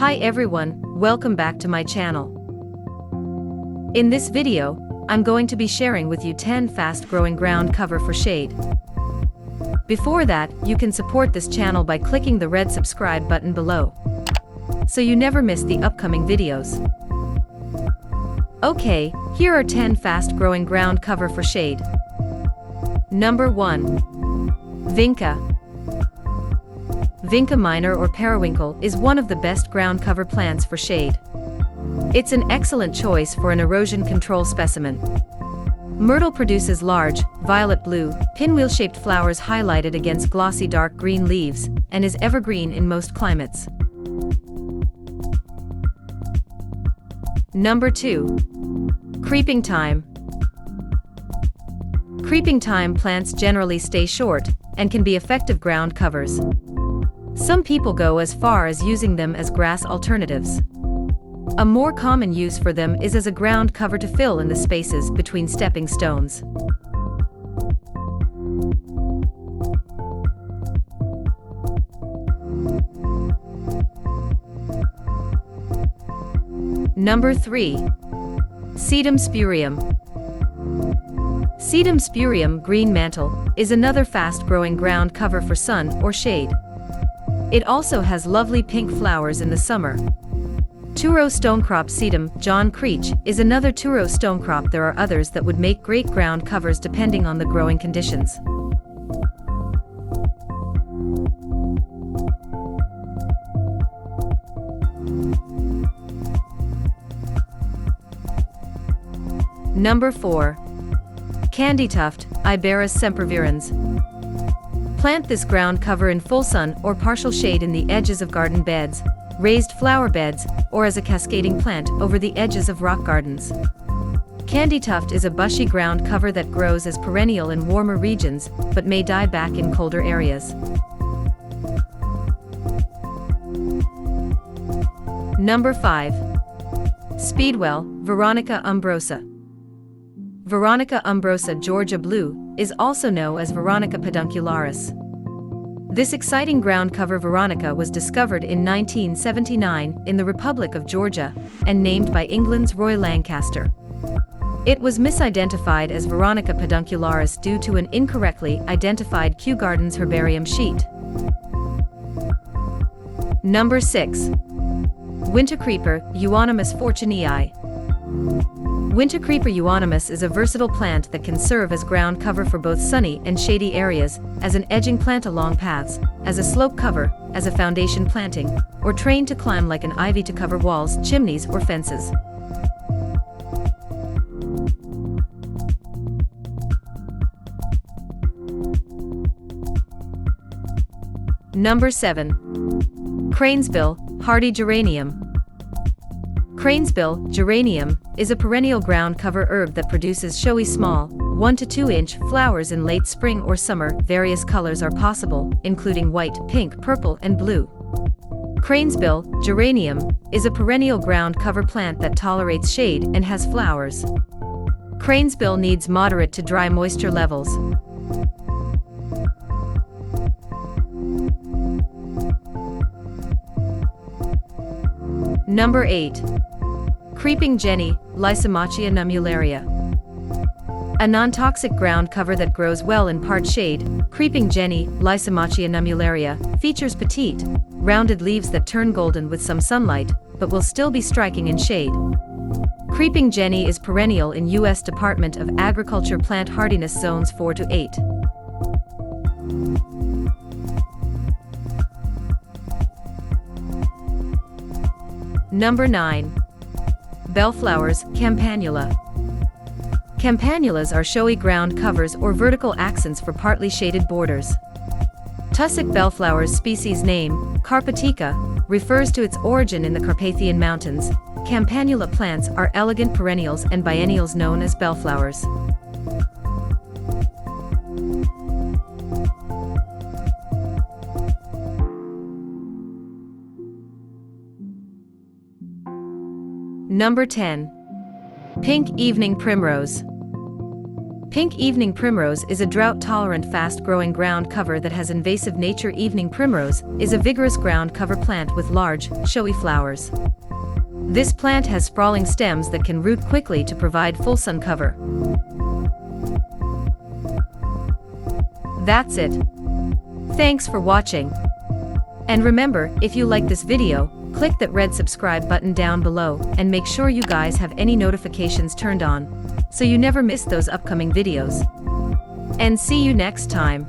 Hi everyone, welcome back to my channel. In this video, I'm going to be sharing with you 10 fast-growing ground cover for shade. Before that, you can support this channel by clicking the red subscribe button below, so you never miss the upcoming videos. Okay, here are 10 fast-growing ground cover for shade. Number 1. Vinca. Vinca minor or periwinkle is one of the best ground cover plants for shade. It's an excellent choice for an erosion control specimen. Myrtle produces large, violet-blue, pinwheel-shaped flowers highlighted against glossy dark green leaves, and is evergreen in most climates. Number 2. Creeping thyme. Creeping thyme plants generally stay short, and can be effective ground covers. Some people go as far as using them as grass alternatives. A more common use for them is as a ground cover to fill in the spaces between stepping stones. Number 3. Sedum spurium. Sedum spurium green mantle is another fast-growing ground cover for sun or shade. It also has lovely pink flowers in the summer. Two-row stonecrop sedum, John Creech, is another two-row stonecrop. There are others that would make great ground covers depending on the growing conditions. Number 4. Candytuft, Iberis sempervirens. Plant this ground cover in full sun or partial shade in the edges of garden beds, raised flower beds, or as a cascading plant over the edges of rock gardens. Candytuft is a bushy ground cover that grows as perennial in warmer regions, but may die back in colder areas. Number 5. Speedwell, Veronica umbrosa. Veronica umbrosa Georgia blue is also known as Veronica peduncularis. This exciting ground cover Veronica was discovered in 1979 in the Republic of Georgia and named by England's Roy Lancaster. It was misidentified as Veronica peduncularis due to an incorrectly identified Kew Gardens herbarium sheet. Number 6. Winter creeper, Euonymus fortunei. Winter creeper euonymus is a versatile plant that can serve as ground cover for both sunny and shady areas, as an edging plant along paths, as a slope cover, as a foundation planting, or trained to climb like an ivy to cover walls, chimneys, or fences. Number 7. Cranesbill, hardy geranium. Cranesbill geranium is a perennial ground cover herb that produces showy small, 1 to 2 inch flowers in late spring or summer. Various colors are possible, including white, pink, purple, and blue. Cranesbill geranium is a perennial ground cover plant that tolerates shade and has flowers. Cranesbill needs moderate to dry moisture levels. Number 8. Creeping Jenny, Lysomachia nummularia. A non-toxic ground cover that grows well in part shade, Creeping Jenny, Lysomachia nummularia, features petite, rounded leaves that turn golden with some sunlight, but will still be striking in shade. Creeping Jenny is perennial in U.S. Department of Agriculture plant hardiness zones 4 to 8. Number 9. Bellflowers, Campanula. Campanulas are showy ground covers or vertical accents for partly shaded borders. Tussock bellflowers species name, Carpatica, refers to its origin in the Carpathian Mountains. Campanula plants are elegant perennials and biennials known as bellflowers. Number 10. Pink evening primrose. Pink evening primrose is a drought-tolerant fast-growing ground cover that has invasive nature. Evening primrose is a vigorous ground cover plant with large, showy flowers. This plant has sprawling stems that can root quickly to provide full sun cover. That's it. Thanks for watching. And remember, if you like this video, click that red subscribe button down below and make sure you guys have any notifications turned on, so you never miss those upcoming videos. And see you next time.